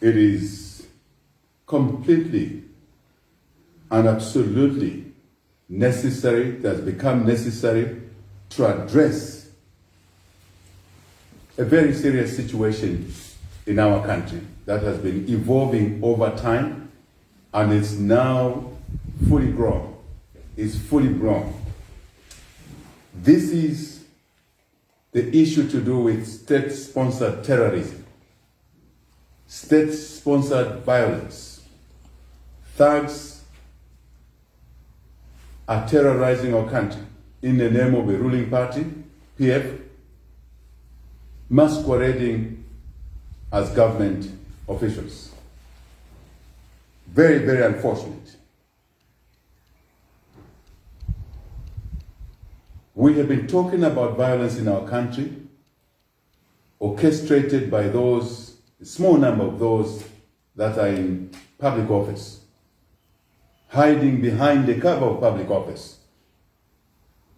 it is completely and absolutely necessary, it has become necessary to address a very serious situation in our country that has been evolving over time and is now fully grown, is fully grown. This is the issue to do with state-sponsored terrorism, state-sponsored violence. Thugs are terrorizing our country in the name of a ruling party, PF, masquerading as government officials. Very, very unfortunate. We have been talking about violence in our country, orchestrated by those, a small number of those that are in public office, hiding behind the cover of public office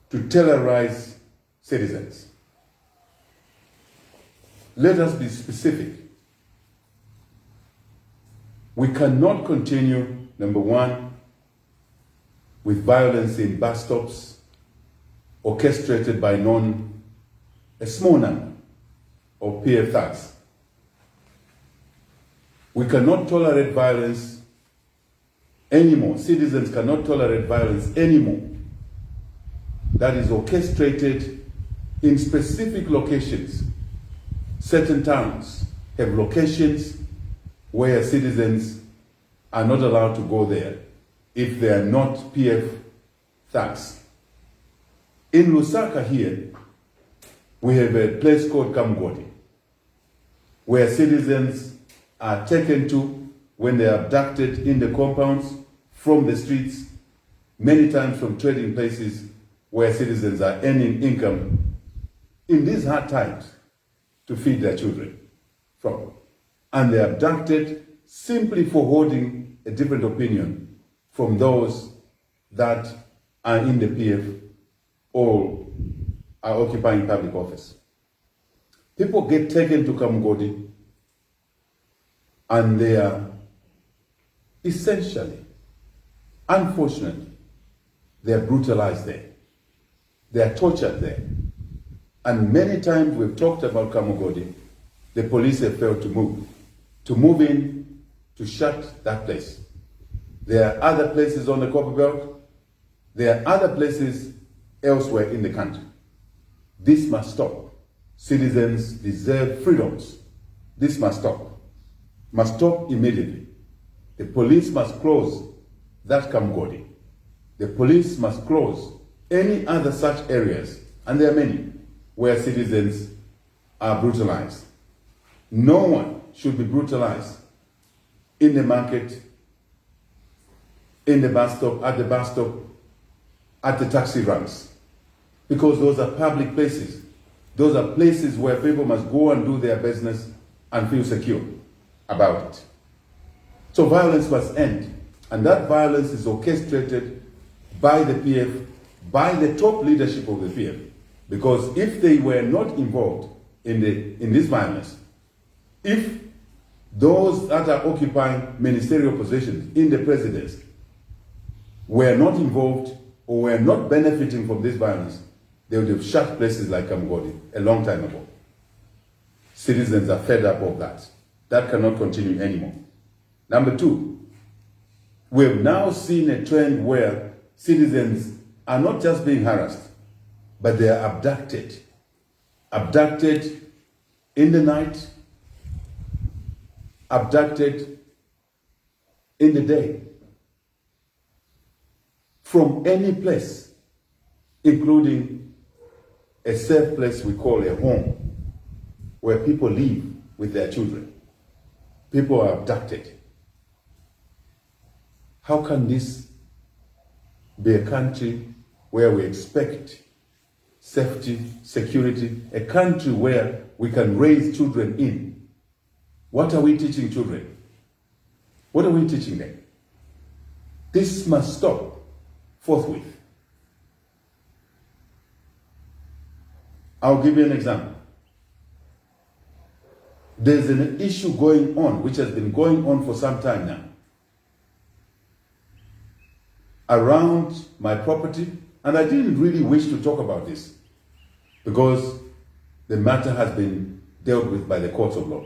to terrorize citizens. Let us be specific. We cannot continue, number one, with violence in bus stops orchestrated by a small number of PF thugs. We cannot tolerate violence anymore. Citizens cannot tolerate violence anymore that is orchestrated in specific locations. Certain towns have locations where citizens are not allowed to go there if they are not PF thugs. In Lusaka here, we have a place called Kamgodi, where citizens are taken to when they are abducted in the compounds from the streets, many times from trading places where citizens are earning income in these hard times to feed their children from. And they are abducted simply for holding a different opinion from those that are in the PF or are occupying public office. People get taken to Kamgodi and they are essentially, unfortunately, they are brutalized there. They are tortured there. And many times we've talked about Kamgodi, the police have failed to move in to shut that place. There are other places on the Copper Belt. There are other places elsewhere in the country. This must stop. Citizens deserve freedoms. This must stop. Must stop immediately. The police must close that Kamgodi. The police must close any other such areas, and there are many, where citizens are brutalized. No one should be brutalized in the market, in the bus stop, at the taxi ranks, because those are public places. Those are places where people must go and do their business and feel secure about it. So violence must end, and that violence is orchestrated by the PF, by the top leadership of the PF, because if they were not involved in this violence, if those that are occupying ministerial positions in the presidency were not involved or were not benefiting from this violence, they would have shut places like Kamgodi a long time ago. Citizens are fed up of that. That cannot continue anymore. Number two, we have now seen a trend where citizens are not just being harassed, but they are abducted. Abducted in the night, abducted in the day, from any place, including a safe place we call a home, where people live with their children. People are abducted. How can this be a country where we expect safety, security, a country where we can raise children in? What are we teaching children? What are we teaching them? This must stop forthwith. I'll give you an example. There's an issue going on, which has been going on for some time now, around my property, and I didn't really wish to talk about this because the matter has been dealt with by the courts of law.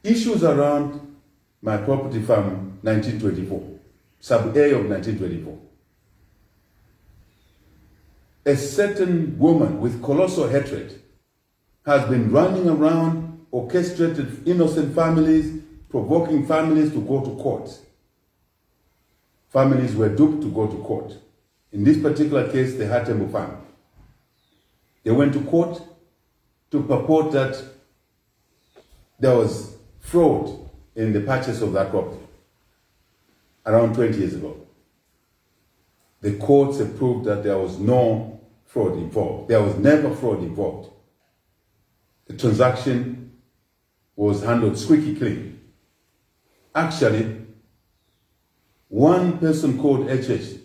Issues around my property from 1924, sub-A of 1924. A certain woman with colossal hatred has been running around, orchestrated innocent families, provoking families to go to court. Families were duped to go to court. In this particular case, the Hatembo family. They went to court to purport that there was fraud in the purchase of that property around 20 years ago. The courts have proved that there was no fraud involved. There was never fraud involved. The transaction was handled squeaky clean. Actually, one person called HH,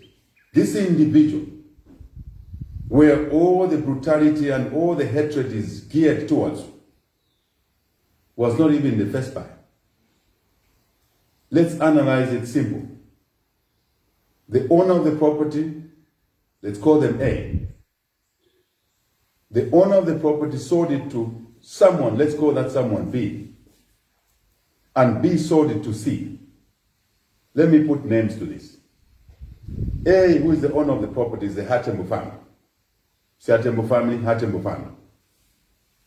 this individual, where all the brutality and all the hatred is geared towards, was not even the first buyer. Let's analyze it simple. The owner of the property, let's call them A. The owner of the property sold it to someone, let's call that someone B. And B sold it to C. Let me put names to this. A, who is the owner of the property, is the Hatembo family. Hatembo family,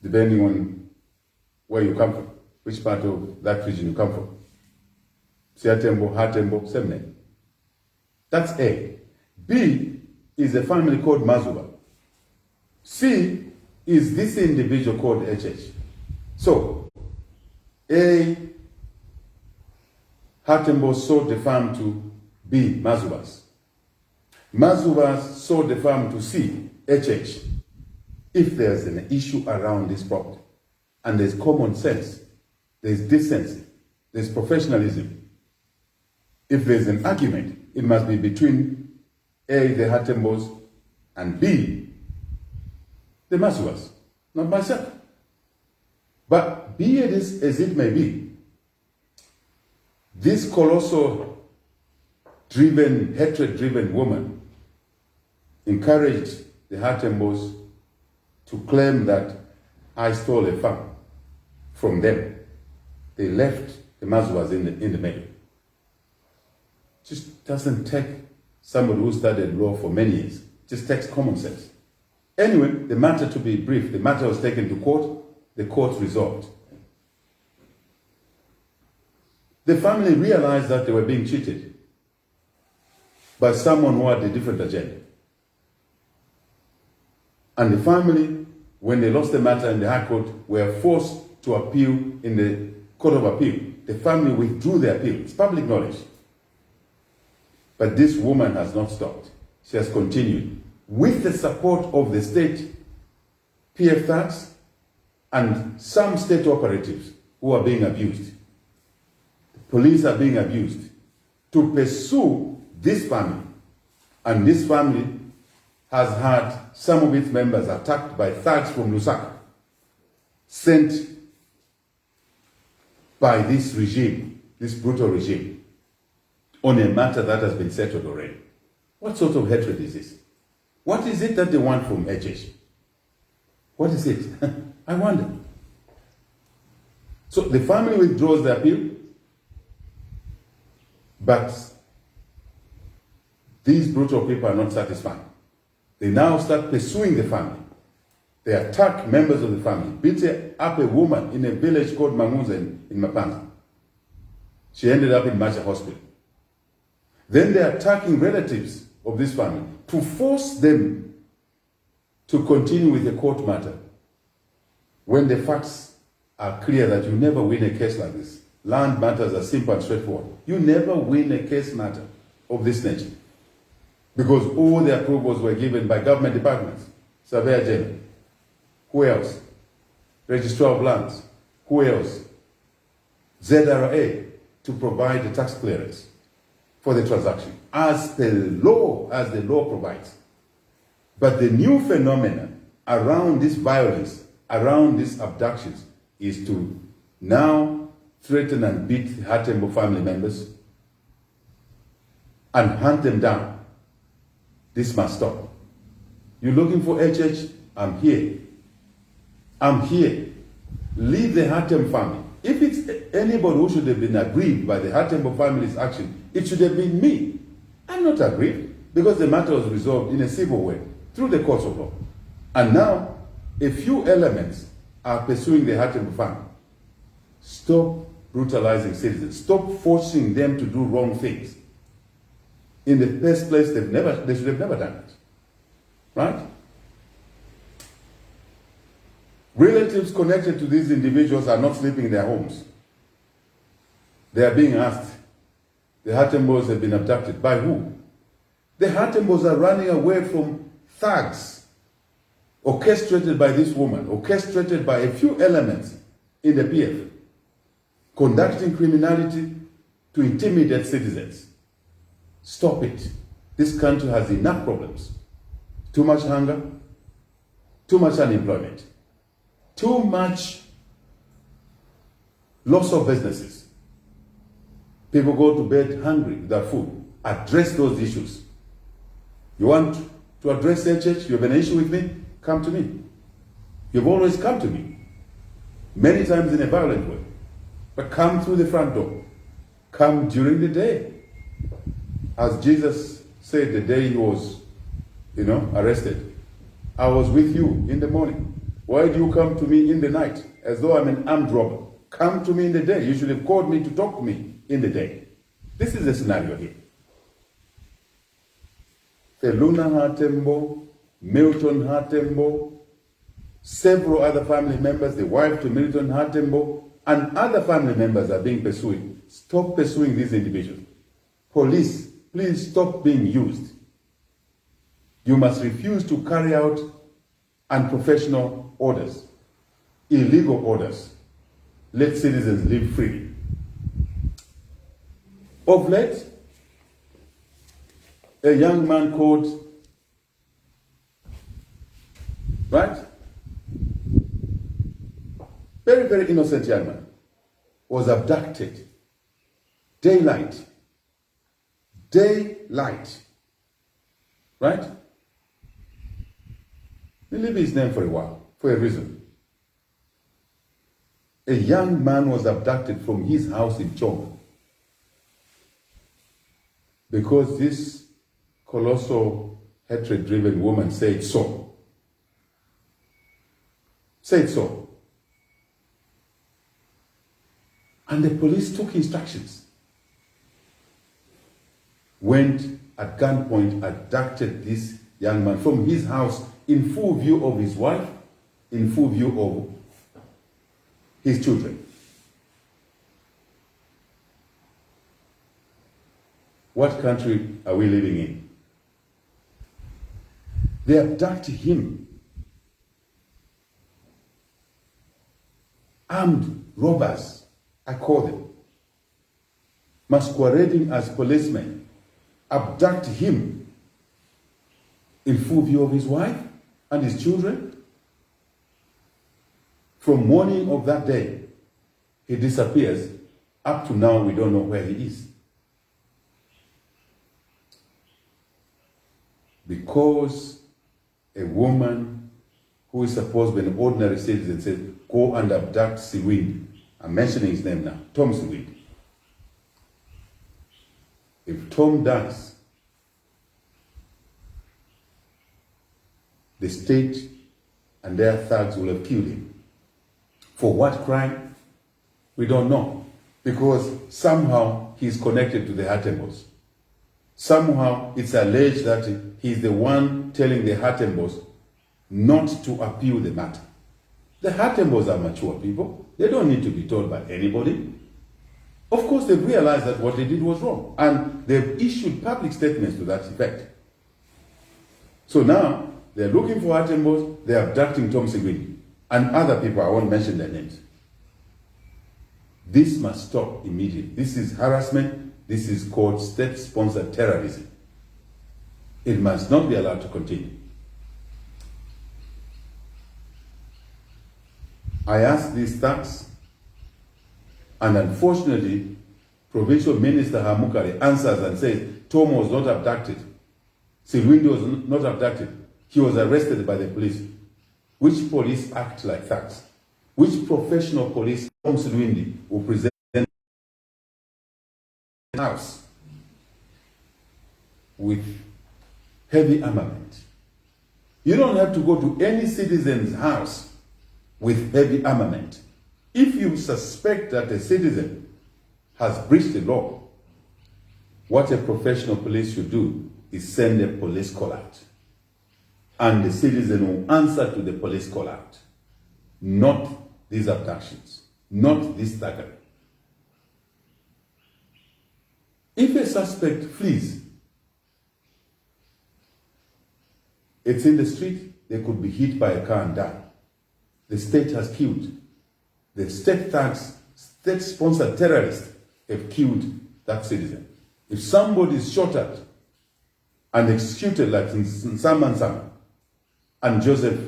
depending on where you come from, which part of that region you come from. Hatembo, same name. That's A. B is a family called Mazuba. C is this individual called HH. So, A, Hatembo sold the farm to B, Mazubas. Mazubas sold the farm to C, HH. If there's an issue around this property, and there's common sense, there's decency, there's professionalism, if there's an argument, it must be between A, the Hatembos, and B, the Mazubas, not myself. But be it as it may be, this colossal hatred-driven woman encouraged the Hatembos to claim that I stole a farm from them. They left the Mazubas in the middle. Just doesn't take somebody who studied law for many years. Just takes common sense. Anyway, the matter, to be brief, the matter was taken to court. The court resolved. The family realized that they were being cheated by someone who had a different agenda. And the family, when they lost the matter in the High Court, were forced to appeal in the Court of Appeal. The family withdrew their appeal. It's public knowledge. But this woman has not stopped. She has continued with the support of the state PF thugs and some state operatives who are being abused. The police are being abused to pursue this family. And this family has had some of its members attacked by thugs from Lusaka, sent by this regime, this brutal regime, on a matter that has been settled already. What sort of hatred is this? What is it that they want from HH? What is it? I wonder. So the family withdraws the appeal, but these brutal people are not satisfied. They now start pursuing the family. They attack members of the family, beat up a woman in a village called Manguza in Mapanza. She ended up in Macha Hospital. Then they're attacking relatives of this family to force them to continue with the court matter when the facts are clear that you never win a case like this. Land matters are simple and straightforward. You never win a case matter of this nature because all the approvals were given by government departments. Surveyor General. Who else? Registrar of Lands. Who else? ZRA to provide the tax clearance for the transaction as the law provides. But the new phenomenon around this violence around these abductions is to now threaten and beat Hatembo family members and hunt them down. This must stop. You're looking for HH? I'm here. I'm here. Leave the Hatem family. If it's anybody who should have been aggrieved by the Hatembo family's action, it should have been me. I'm not aggrieved because the matter was resolved in a civil way through the courts of law. And now, a few elements are pursuing the Hatembo family. Stop brutalizing citizens. Stop forcing them to do wrong things. In the first place, they should have never done it. Right? Relatives connected to these individuals are not sleeping in their homes. They are being asked, the Hatembos have been abducted. By who? The Hatembos are running away from thugs orchestrated by this woman, orchestrated by a few elements in the PF, conducting criminality to intimidate citizens. Stop it. This country has enough problems. Too much hunger, too much unemployment, too much loss of businesses. People go to bed hungry without food. Address those issues. You want to address HH? You have an issue with me? Come to me. You've always come to me. Many times in a violent way. But come through the front door. Come during the day. As Jesus said the day he was, arrested. I was with you in the morning. Why do you come to me in the night as though I'm an armed robber? Come to me in the day. You should have called me to talk to me in the day. This is the scenario here. Feluna Hatembo, Milton Hatembo, several other family members, the wife to Milton Hatembo, and other family members are being pursued. Stop pursuing these individuals. Police, please stop being used. You must refuse to carry out unprofessional orders, illegal orders. Let citizens live freely. Of late, a young man called, very, very innocent young man, was abducted. Daylight. Right? We leave his name for a while, for a reason. A young man was abducted from his house in Chong because this colossal hatred-driven woman said so. Said so. And the police took instructions. Went at gunpoint, abducted this young man from his house in full view of his wife, in full view of his children. What country are we living in? They abducted him. Armed robbers, I call them, masquerading as policemen, abduct him in full view of his wife and his children. From morning of that day, he disappears. Up to now, we don't know where he is. Because a woman who is supposed to be an ordinary citizen said, go and abduct Siwindi. I'm mentioning his name now, Tom Siwindi. If Tom dies, the state and their thugs will have killed him. For what crime? We don't know. Because somehow he's connected to the Hatembos. Somehow it's alleged that he's the one telling the Hatembos not to appeal the matter. The Hatembos are mature people. They don't need to be told by anybody. Of course, they've realized that what they did was wrong. And they've issued public statements to that effect. So now, they're looking for Hatembos, they're abducting Tom Siwindi. And other people, I won't mention their names. This must stop immediately. This is harassment. This is called state-sponsored terrorism. It must not be allowed to continue. I asked these thugs, and unfortunately, Provincial Minister Hamukari answers and says, Tom was not abducted. Silwindi was not abducted. He was arrested by the police. Which police act like thugs? Which professional police, Tom Silwindi, will present the house with heavy armament? You don't have to go to any citizen's house with heavy armament. If you suspect that a citizen has breached the law, what a professional police should do is send a police call out. And the citizen will answer to the police call out. Not these abductions, not this thuggery. If a suspect flees, it's in the street, they could be hit by a car and die. The state has killed. The state thugs, state-sponsored terrorists have killed that citizen. If somebody is shot at and executed like in Sama and Joseph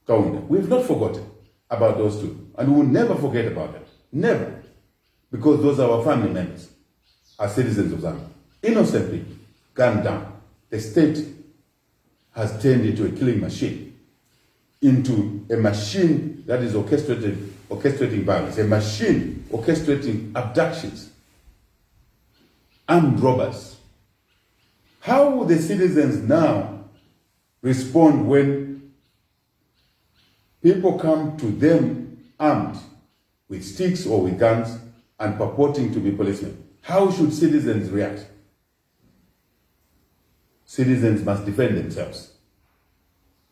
Kaunda, we've not forgotten about those two. And we will never forget about them. Never. Because those are our family members, are citizens of Zambia. Innocently gunned down. The state has turned into a killing machine, into a machine that is orchestrating violence, a machine orchestrating abductions, armed robbers. How will the citizens now respond when people come to them armed with sticks or with guns and purporting to be policemen? How should citizens react? Citizens must defend themselves.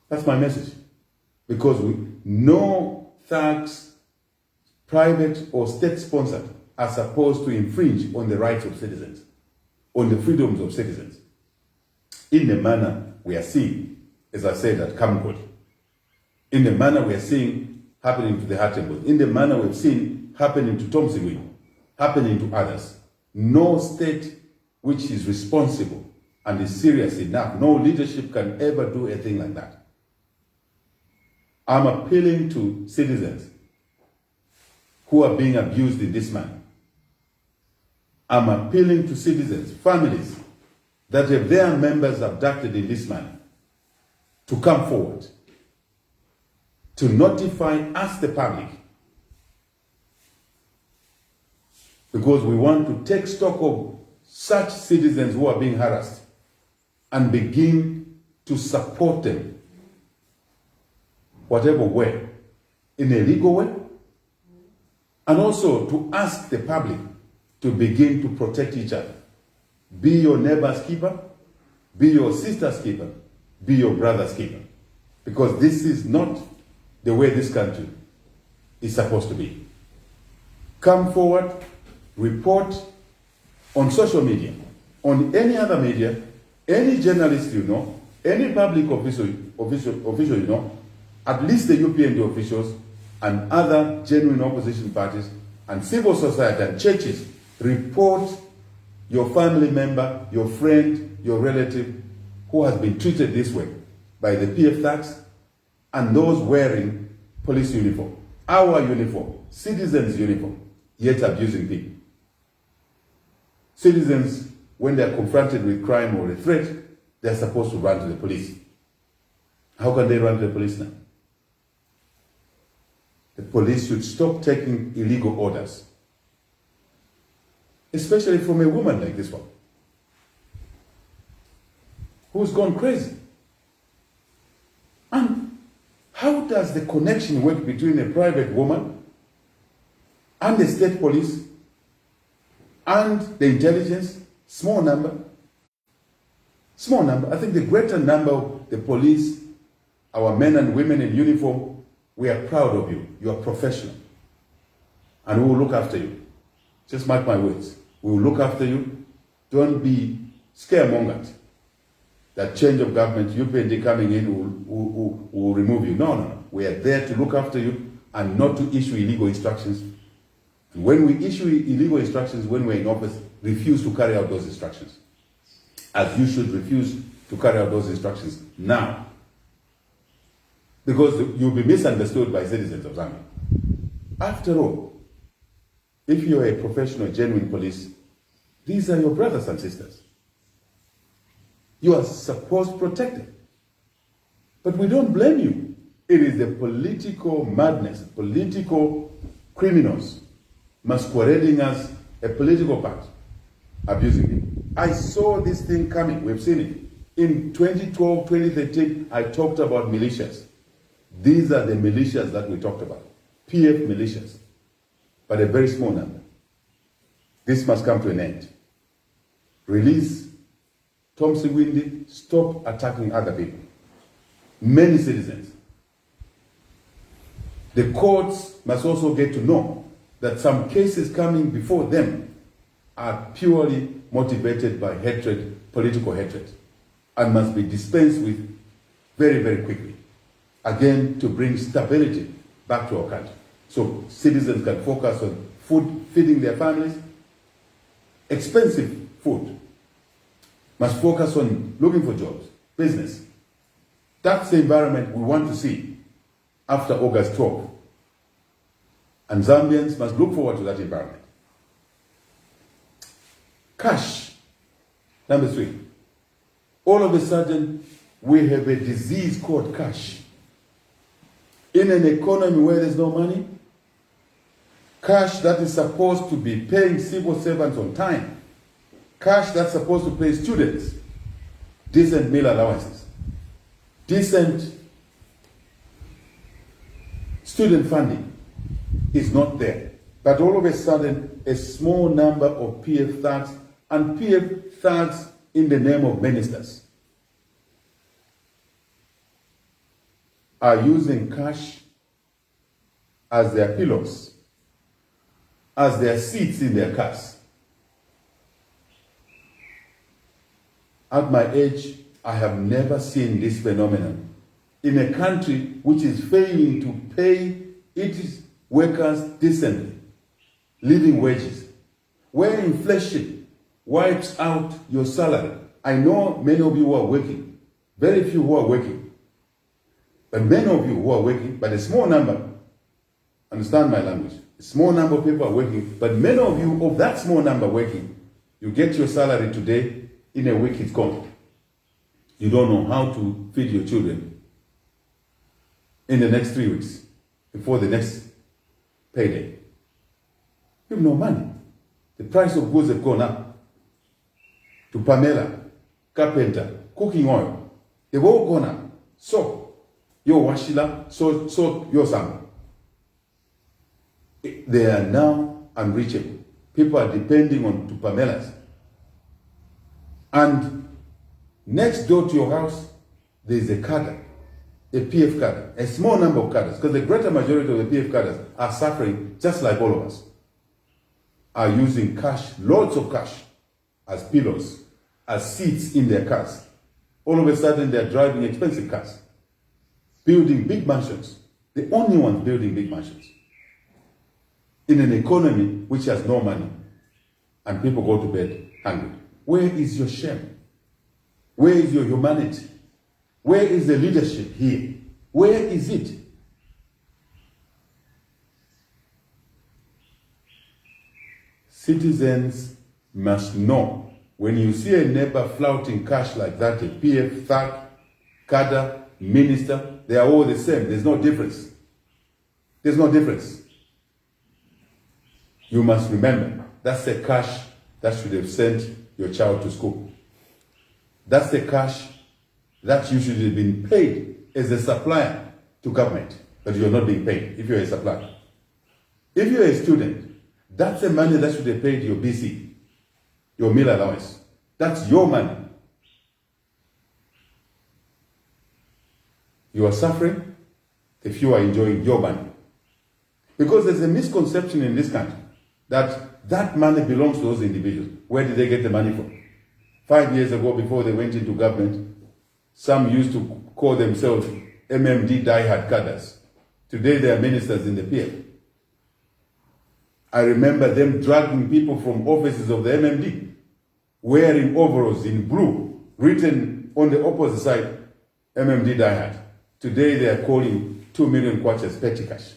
That's my message. Because no thugs, private or state-sponsored, are supposed to infringe on the rights of citizens, on the freedoms of citizens, in the manner we are seeing, as I said, at Kamgoli, in the manner we are seeing happening to the Hatembos, in the manner we've seen happening to Tom Silwindi, happening to others. No state which is responsible and is serious enough, no leadership can ever do a thing like that. I'm appealing to citizens who are being abused in this manner. I'm appealing to citizens, families that have their members abducted in this manner, to come forward, to notify us, the public, because we want to take stock of such citizens who are being harassed and begin to support them, whatever way, in a legal way, and also to ask the public to begin to protect each other. Be your neighbor's keeper, be your sister's keeper, be your brother's keeper. Because this is not the way this country is supposed to be. Come forward, report on social media, on any other media, any journalist you know, any public official you know, at least the UPND officials and other genuine opposition parties and civil society and churches. Report your family member, your friend, your relative who has been treated this way by the PF thugs and those wearing police uniform, our uniform, citizens' uniform, yet abusing people. Citizens, when they are confronted with crime or a threat, they are supposed to run to the police. How can they run to the police now? The police should stop taking illegal orders, especially from a woman like this one, who's gone crazy. And how does the connection work between a private woman and the state police and the intelligence? Small number. Small number. I think the greater number of the police, our men and women in uniform, we are proud of you. You are professional. And we will look after you. Just mark my words. We will look after you. Don't be scaremongered that change of government, UPND coming in will remove you. No, no, no. We are there to look after you and not to issue illegal instructions. And when we issue illegal instructions when we're in office, refuse to carry out those instructions. As you should refuse to carry out those instructions now. because you'll be misunderstood by citizens of Zambia. After all, if you're a professional, genuine police, these are your brothers and sisters. You are supposed to protect them. But we don't blame you. It is the political madness, political criminals masquerading as a political party, abusing it. I saw this thing coming. We've seen it. In 2012, 2013, I talked about militias. These are the militias that we talked about. PF militias. But a very small number. This must come to an end. Release Tom Sigwindi, stop attacking other people. Many citizens. The courts must also get to know that some cases coming before them are purely motivated by hatred, political hatred, and must be dispensed with very, very quickly. Again, to bring stability back to our country. So citizens can focus on food, feeding their families, expensive food, must focus on looking for jobs, business. That's the environment we want to see after August 12. And Zambians must look forward to that environment. Cash. Number 3. All of a sudden, we have a disease called cash. In an economy where there's no money, cash that is supposed to be paying civil servants on time, cash that's supposed to pay students decent meal allowances, decent student funding is not there. But all of a sudden, a small number of PF thugs, and PF thugs in the name of ministers, are using cash as their pillows, as their seats in their cars. At my age, I have never seen this phenomenon in a country which is failing to pay its workers decently, living wages, where inflation wipes out your salary. I know many of you who are working, very few who are working, but many of you who are working, but a small number, understand my language, a small number of people are working, but many of you of that small number working, you get your salary today, in a week it's gone. You don't know how to feed your children in the next 3 weeks before the next payday. You have no money. The price of goods have gone up. To Pamela, carpenter, cooking oil, they've all gone up. Soap, your washila, soap, your samba. They are now unreachable. People are depending on to Pamela's. And next door to your house, there is a cadre, a PF cadre, a small number of cadres, because the greater majority of the PF cadres are suffering just like all of us, are using cash, loads of cash, as pillows, as seats in their cars. All of a sudden, they're driving expensive cars, building big mansions, the only ones building big mansions, in an economy which has no money, and people go to bed hungry. Where is your shame? Where is your humanity? Where is the leadership here? Where is it? Citizens must know, when you see a neighbor flouting cash like that, a PF, thug, cadre, minister, they are all the same. There's no difference. There's no difference. You must remember, that's the cash that should have sent your child to school. That's the cash that you should have been paid as a supplier to government, but you're not being paid if you're a supplier. If you're a student, that's the money that should have paid your BC, your meal allowance. That's your money. You are suffering, the few are enjoying your money. Because there's a misconception in this country that money belongs to those individuals. Where did they get the money from? 5 years ago, before they went into government, some used to call themselves MMD diehard cadres. Today they are ministers in the PF. I remember them dragging people from offices of the MMD, wearing overalls in blue, written on the opposite side, MMD diehard. Today they are calling 2 million kwacha petty cash.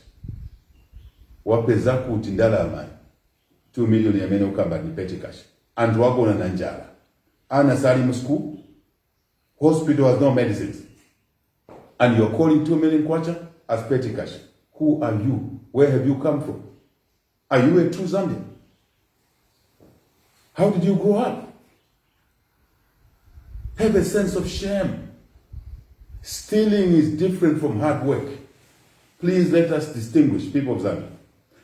Wapeza kuti ndala amani. 2 million yamene ukamba ni petty cash. And wagona na njala. Ana sali school. Hospital has no medicines. And you're calling 2 million kwacha as petty cash. Who are you? Where have you come from? Are you a true Zambian? How did you grow up? Have a sense of shame. Stealing is different from hard work. Please let us distinguish, people of Zambia.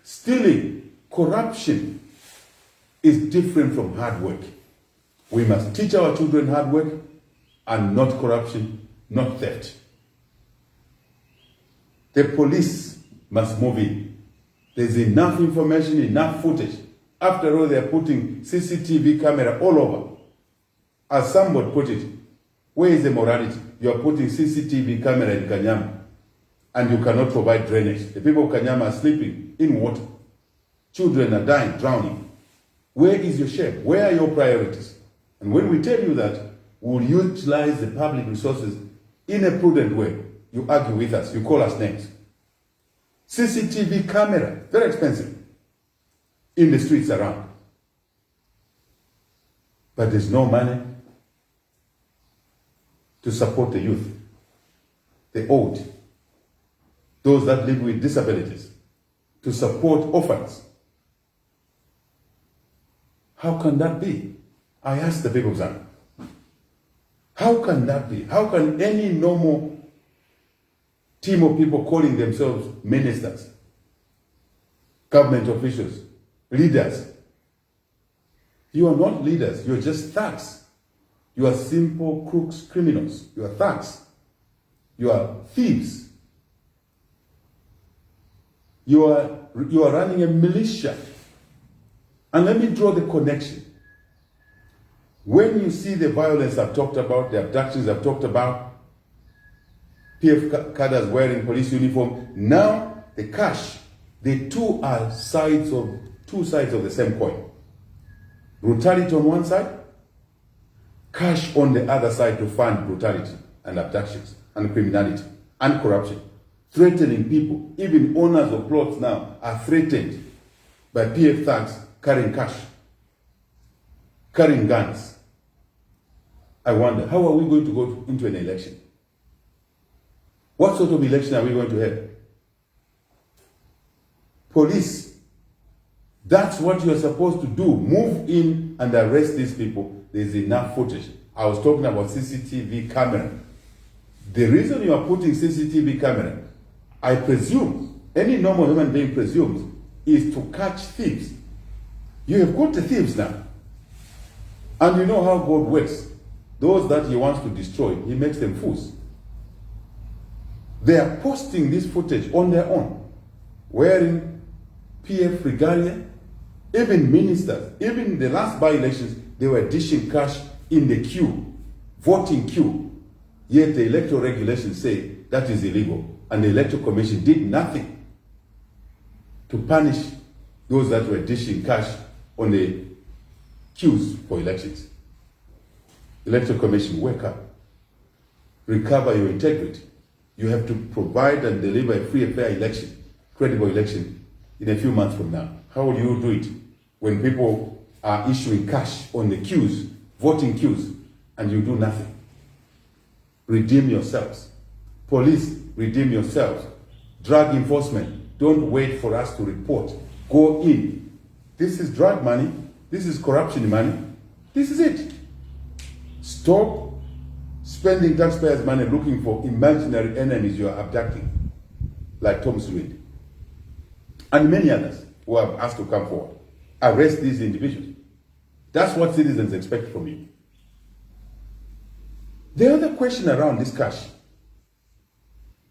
Stealing, corruption is different from hard work. We must teach our children hard work and not corruption, not theft. The police must move in. There's enough information, enough footage. After all, they're putting CCTV camera all over. As somebody put it, where is the morality? You're putting CCTV camera in Kanyama and you cannot provide drainage. The people of Kanyama are sleeping in water. Children are dying, drowning. Where is your shame? Where are your priorities? And when we tell you that we'll utilize the public resources in a prudent way, you argue with us, you call us names. CCTV camera, very expensive, in the streets around. But there's no money to support the youth, the old, those that live with disabilities, to support orphans. How can that be? I ask the people of Zambia. How can that be? How can any normal team of people calling themselves ministers, government officials, leaders? You are not leaders, you're just thugs. You are simple crooks, criminals. You are thugs. You are thieves. You are running a militia. And let me draw the connection. When you see the violence I've talked about, the abductions I've talked about, PF cadres wearing police uniform, now the cash, the two sides of the same coin. Brutality on one side, cash on the other side to fund brutality and abductions and criminality and corruption. Threatening people, even owners of plots now are threatened by PF thugs carrying cash, carrying guns. I wonder, how are we going to go into an election? What sort of election are we going to have? Police, that's what you're supposed to do. Move in and arrest these people. There's enough footage. I was talking about CCTV camera. The reason you are putting CCTV camera, I presume, any normal human being presumes, is to catch thieves. You have got the thieves now. And you know how God works. Those that he wants to destroy, he makes them fools. They are posting this footage on their own, wearing PF regalia. Even ministers, even the last by-elections, they were dishing cash in the queue, voting queue. Yet the electoral regulations say that is illegal. And the Electoral Commission did nothing to punish those that were dishing cash on the queues for elections. Electoral Commission, wake up. Recover your integrity. You have to provide and deliver a free and fair election, credible election, in a few months from now. How will you do it when people are issuing cash on the queues, voting queues, and you do nothing? Redeem yourselves. Police, redeem yourselves. Drug enforcement, don't wait for us to report. Go in. This is drug money. This is corruption money. This is it. Stop spending taxpayers' money looking for imaginary enemies you are abducting, like Thomas Reed, and many others who have asked to come forward. Arrest these individuals. That's what citizens expect from you. The other question around this cash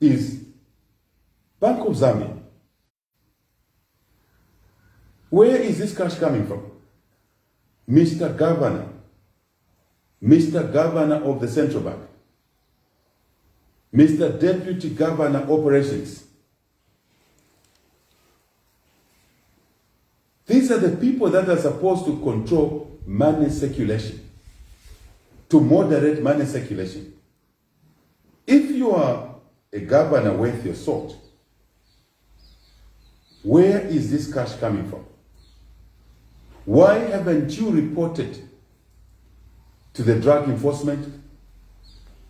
is Bank of Zambia. Where is this cash coming from? Mr. Governor of the Central Bank, Mr. Deputy Governor Operations. These are the people that are supposed to control money circulation, to moderate money circulation. If you are a governor worth your salt, where is this cash coming from? Why haven't you reported to the Drug Enforcement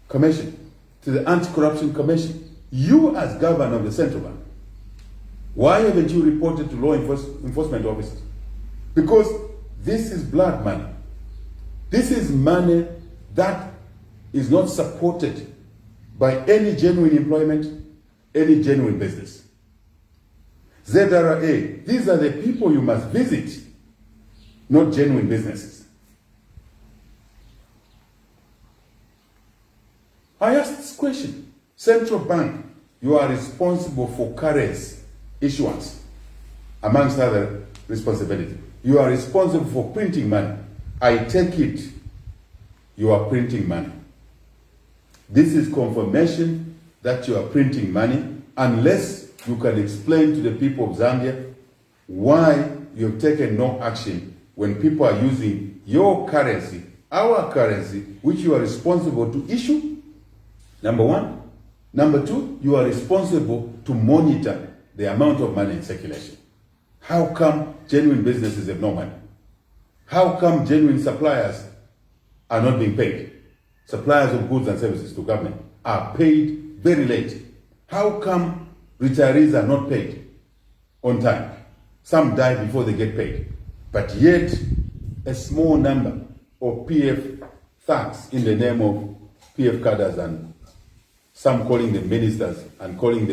Commission, to the Anti-Corruption Commission? You as governor of the central bank, why haven't you reported to law enforcement officers? Because this is blood money. This is money that is not supported by any genuine employment, any genuine business. ZRA, these are the people you must visit, not genuine businesses. I asked this question. Central Bank, you are responsible for currency issuance, amongst other responsibilities. You are responsible for printing money. I take it you are printing money. This is confirmation that you are printing money, unless you can explain to the people of Zambia why you have taken no action when people are using your currency, our currency, which you are responsible to issue, number one. Number two, you are responsible to monitor the amount of money in circulation. How come genuine businesses have no money? How come genuine suppliers are not being paid? Suppliers of goods and services to government are paid very late. How come retirees are not paid on time? Some die before they get paid. But yet, a small number of PF thugs in the name of PF cadres, and some calling them ministers and calling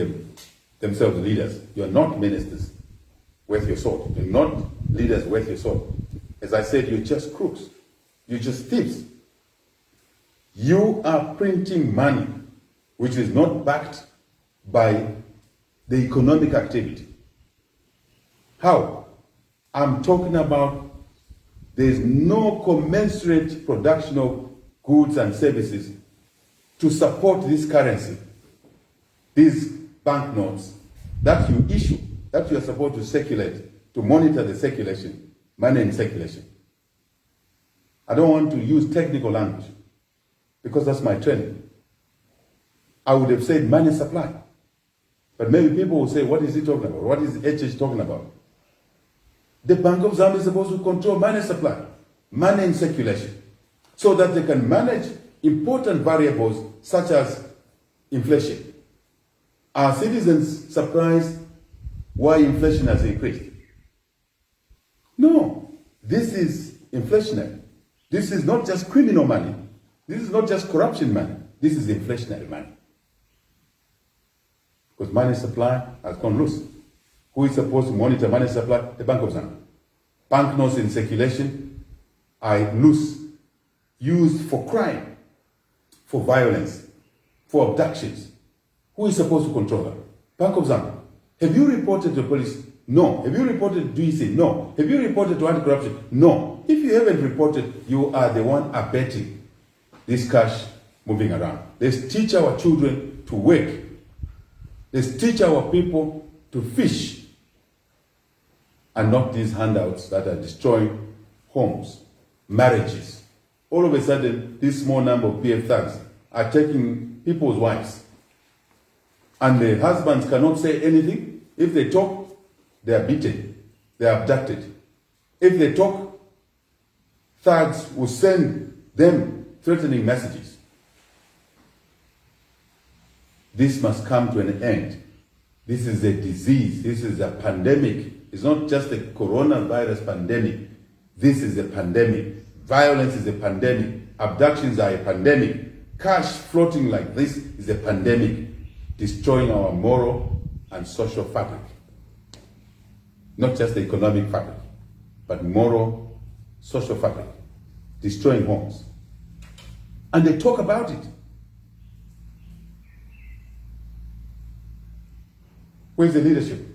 themselves leaders. You are not ministers worth your salt. You're not leaders worth your salt. As I said, you're just crooks. You're just thieves. You are printing money which is not backed by the economic activity. How? I'm talking about there's no commensurate production of goods and services to support this currency, these banknotes that you issue, that you are supposed to circulate, to monitor the circulation, money in circulation. I don't want to use technical language because that's my training. I would have said money supply. But maybe people will say, what is he talking about? What is HH talking about? The Bank of Zambia is supposed to control money supply, money in circulation, so that they can manage important variables such as inflation. Are citizens surprised why inflation has increased? No, this is inflationary. This is not just criminal money. This is not just corruption money. This is inflationary money. Because money supply has gone loose. Who is supposed to monitor money supply? The Bank of Zambia. Banknotes in circulation are loose, used for crime, for violence, for abductions. Who is supposed to control that? Bank of Zambia. Have you reported to the police? No. Have you reported to DEC? No. Have you reported to anti-corruption? No. If you haven't reported, you are the one abetting this cash moving around. Let's teach our children to work. Let's teach our people to fish, and not these handouts that are destroying homes, marriages. All of a sudden, this small number of PF thugs are taking people's wives. And the husbands cannot say anything. If they talk, they are beaten, they are abducted. If they talk, thugs will send them threatening messages. This must come to an end. This is a disease. This is a pandemic. It's not just a coronavirus pandemic. This is a pandemic. Violence is a pandemic. Abductions are a pandemic. Cash floating like this is a pandemic, destroying our moral and social fabric. Not just the economic fabric, but moral, social fabric, destroying homes. And they talk about it. Where's the leadership?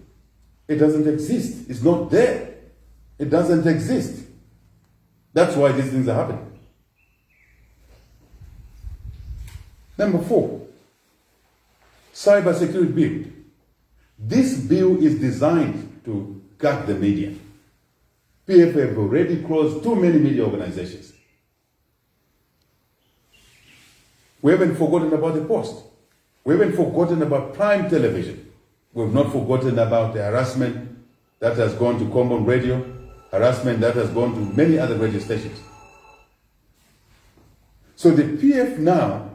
It doesn't exist. It's not there. It doesn't exist. That's why these things are happening. Number 4, cybersecurity bill. This bill is designed to gut the media. PF have already closed too many media organizations. We haven't forgotten about the Post. We haven't forgotten about Prime Television. We've not forgotten about the harassment that has gone to Common Radio, harassment that has gone to many other radio stations. So the PF now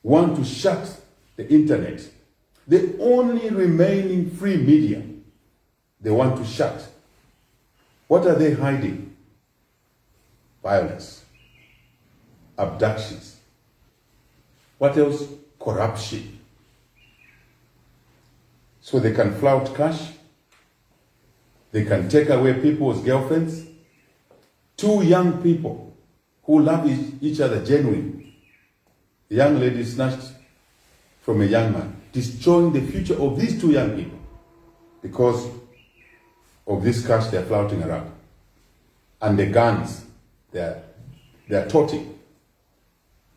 want to shut the internet. The only remaining free media they want to shut. What are they hiding? Violence, abductions. What else? Corruption. So they can flout cash. They can take away people's girlfriends. Two young people who love each other genuinely. The young lady snatched from a young man, destroying the future of these two young people because of this cash they're flouting around. And the guns they're toting.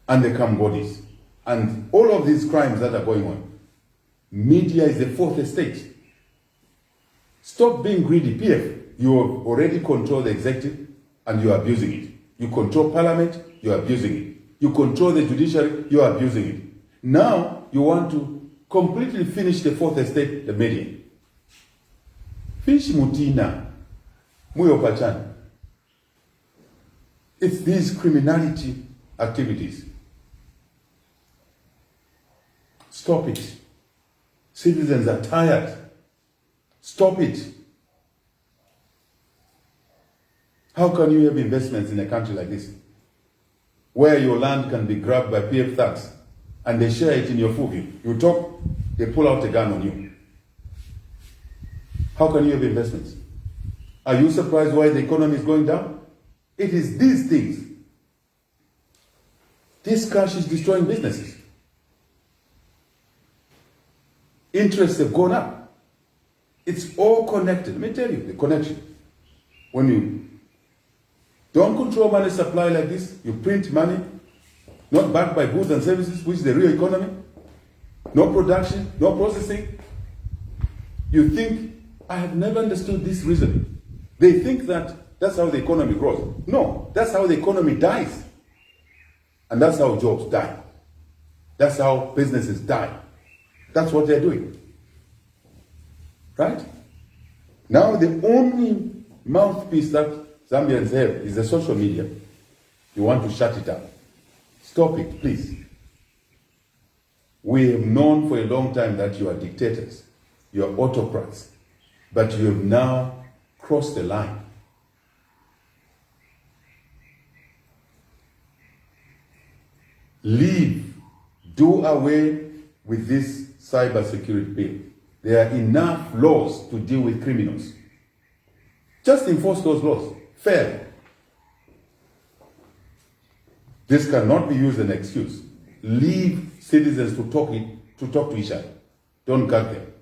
And the Cambodians. And all of these crimes that are going on. Media is the fourth estate. Stop being greedy, PF. You have already control the executive and you are abusing it. You control parliament, you are abusing it. You control the judiciary, you are abusing it. Now, you want to completely finish the fourth estate, the media. Finish Mutina, Muyo Pachan. It's these criminality activities. Stop it. Citizens are tired. Stop it. How can you have investments in a country like this, where your land can be grabbed by PF thugs and they share it in your food? You talk, they pull out a gun on you. How can you have investments? Are you surprised why the economy is going down? It is these things. This cash is destroying businesses. Interests have gone up. It's all connected. Let me tell you the connection. When you don't control money supply like this, you print money, not backed by goods and services, which is the real economy, no production, no processing. You think, I have never understood this reasoning. They think that that's how the economy grows. No, that's how the economy dies. And that's how jobs die. That's how businesses die. That's what they're doing. Right? Now the only mouthpiece that Zambians have is the social media. You want to shut it up. Stop it, please. We have known for a long time that you are dictators. You are autocrats. But you have now crossed the line. Leave. Do away with this cybersecurity bill. There are enough laws to deal with criminals. Just enforce those laws. Fair. This cannot be used as an excuse. Leave citizens to talk to each other. Don't gag them.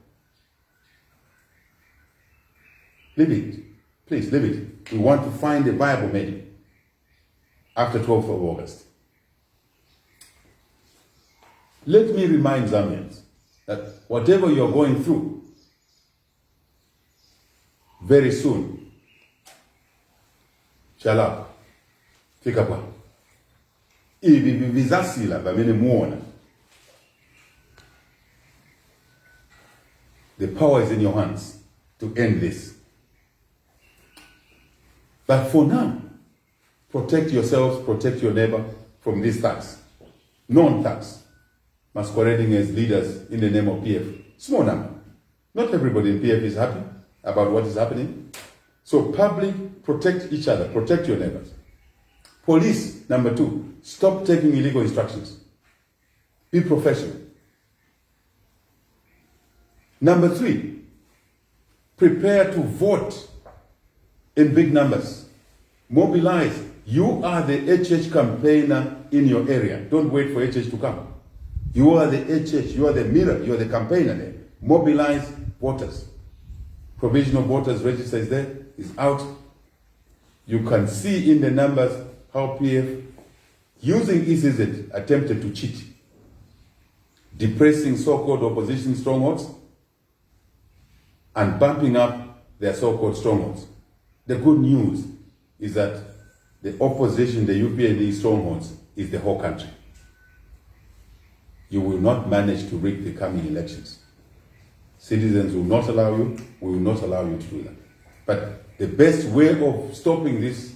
Leave it. Please, leave it. We want to find a viable medium after 12th of August. Let me remind Zambians that whatever you're going through, very soon, shall up. Fika pa. Ivi vizasila bamene muona. The power is in your hands to end this. But for now, protect yourselves, protect your neighbor from these thugs. Non-thugs, masquerading as leaders in the name of PF. Small number. Not everybody in PF is happy about what is happening. So public, protect each other, protect your neighbors. Police, number 2, stop taking illegal instructions. Be professional. Number 3, prepare to vote in big numbers. Mobilize. You are the HH campaigner in your area. Don't wait for HH to come. You are the HH, you are the mirror, you are the campaigner there. Mobilize voters. Provisional voters register is there, is out. You can see in the numbers how PF, using ECZ, attempted to cheat. Depressing so-called opposition strongholds and bumping up their so-called strongholds. The good news is that the opposition, the UPND strongholds, is the whole country. you will not manage to rig the coming elections. Citizens will not allow you, we will not allow you to do that. But the best way of stopping this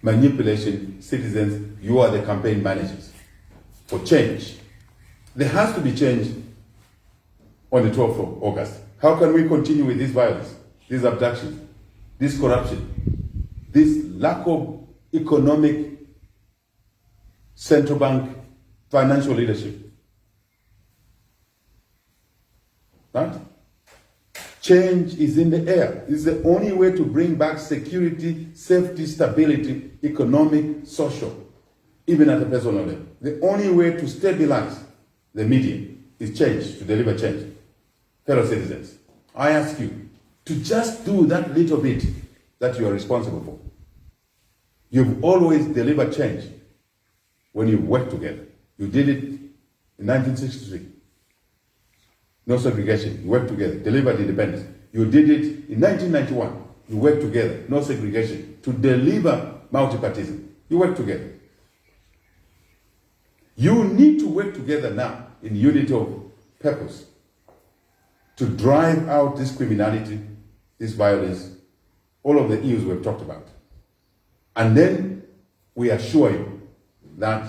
manipulation, citizens, you are the campaign managers for change. There has to be change on the 12th of August. How can we continue with this violence, these abductions, this corruption, this lack of economic central bank financial leadership? Right? Change is in the air. It's the only way to bring back security, safety, stability, economic, social, even at a personal level. The only way to stabilize the medium is change, to deliver change. Fellow citizens, I ask you to just do that little bit that you are responsible for. You've always delivered change when you work together. You did it in 1963. No segregation. You worked together, delivered independence. You did it in 1991. You worked together, no segregation, to deliver multipartism. You worked together. You need to work together now in unity of purpose to drive out this criminality, this violence, all of the ills we've talked about. And then we assure you that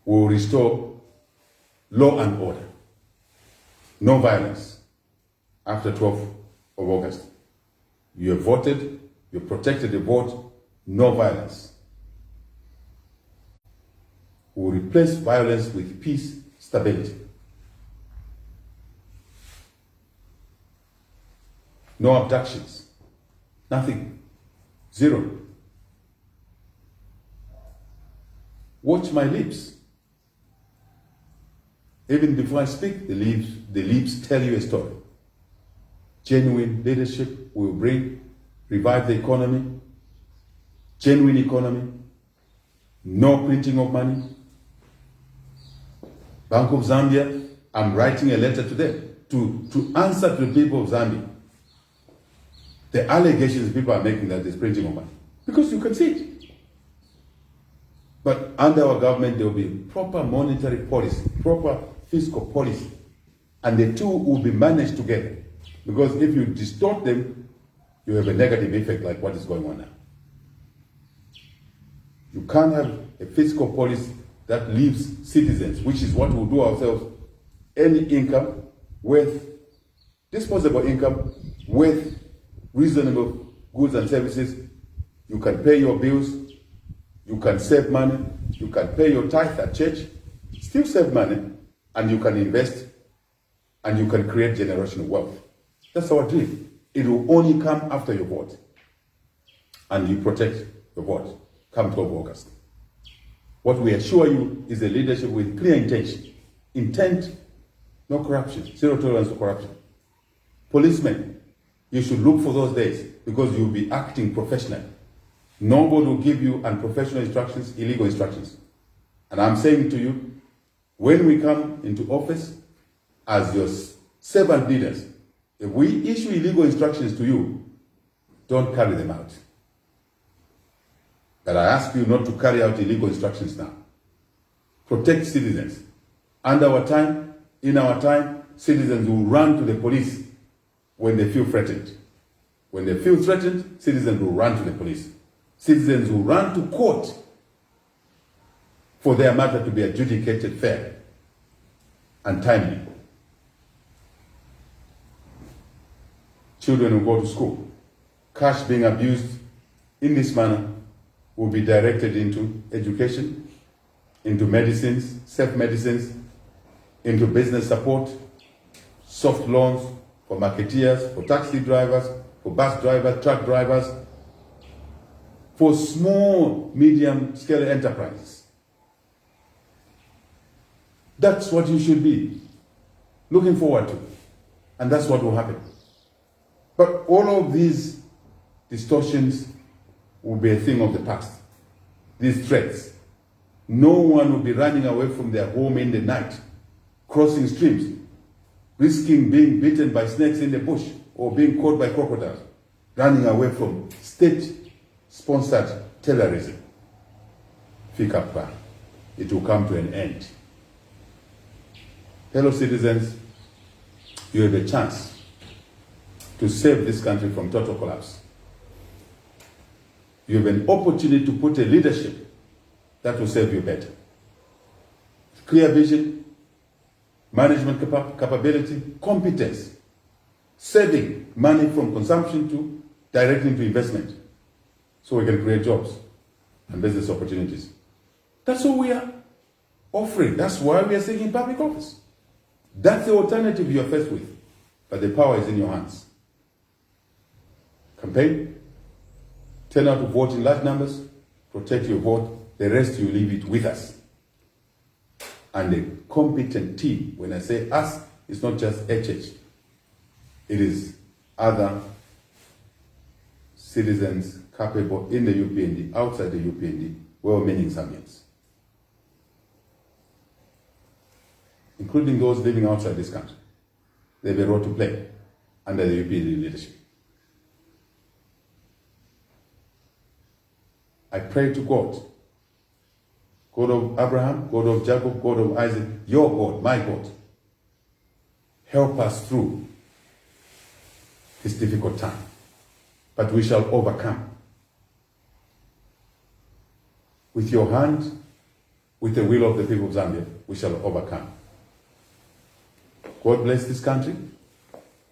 we will restore law and order, no violence after 12th of August. You have voted, you protected the vote, no violence. We will replace violence with peace, stability. No abductions, nothing, zero. Watch my lips. Even before I speak, the lips tell you a story. Genuine leadership will revive the economy, genuine economy, no printing of money. Bank of Zambia, I'm writing a letter to them to answer to the people of Zambia the allegations people are making that there's printing of money. Because you can see it. But under our government, there will be proper monetary policy, proper fiscal policy, and the two will be managed together. Because if you distort them, you have a negative effect like what is going on now. You can't have a fiscal policy that leaves citizens, which is what we'll do ourselves, any income with disposable income, with reasonable goods and services. You can pay your bills, you can save money, you can pay your tithe at church, still save money, and you can invest, and you can create generational wealth. That's our dream. It will only come after your vote, and you protect your vote come 12 August. What we assure you is a leadership with clear intention. Intent, no corruption, zero tolerance to corruption. Policemen, you should look for those days because you'll be acting professionally. Nobody will give you unprofessional instructions, illegal instructions. And I'm saying to you, when we come into office as your servant leaders, if we issue illegal instructions to you, don't carry them out. But I ask you not to carry out illegal instructions now. Protect citizens. And in our time, citizens will run to the police when they feel threatened. When they feel threatened, citizens will run to the police. Citizens will run to court for their matter to be adjudicated fair and timely. Children will go to school. Cash being abused in this manner will be directed into education, into medicines, safe medicines, into business support, soft loans for marketeers, for taxi drivers, for bus drivers, truck drivers, for small, medium-scale enterprises. That's what you should be looking forward to. And that's what will happen. But all of these distortions will be a thing of the past. These threats. No one will be running away from their home in the night, crossing streams, risking being bitten by snakes in the bush or being caught by crocodiles, running away from state-sponsored terrorism. Fika pa. it will come to an end. Fellow citizens, you have a chance to save this country from total collapse. You have an opportunity to put a leadership that will serve you better. Clear vision, management capability, competence, saving money from consumption to directing to investment so we can create jobs and business opportunities. That's what we are offering. That's why we are seeking public office. That's the alternative you are faced with, but the power is in your hands. Campaign, turn out to vote in large numbers, protect your vote, the rest you leave it with us. And a competent team, when I say us, it's not just HH. It is other citizens capable in the UPND, outside the UPND, well-meaning Zambians, including those living outside this country. They have a role to play under the UPND leadership. I pray to God, God of Abraham, God of Jacob, God of Isaac, your God, my God, help us through this difficult time. But we shall overcome. With your hand, with the will of the people of Zambia, we shall overcome. God bless this country.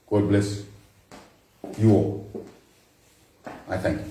God bless you all. I thank you.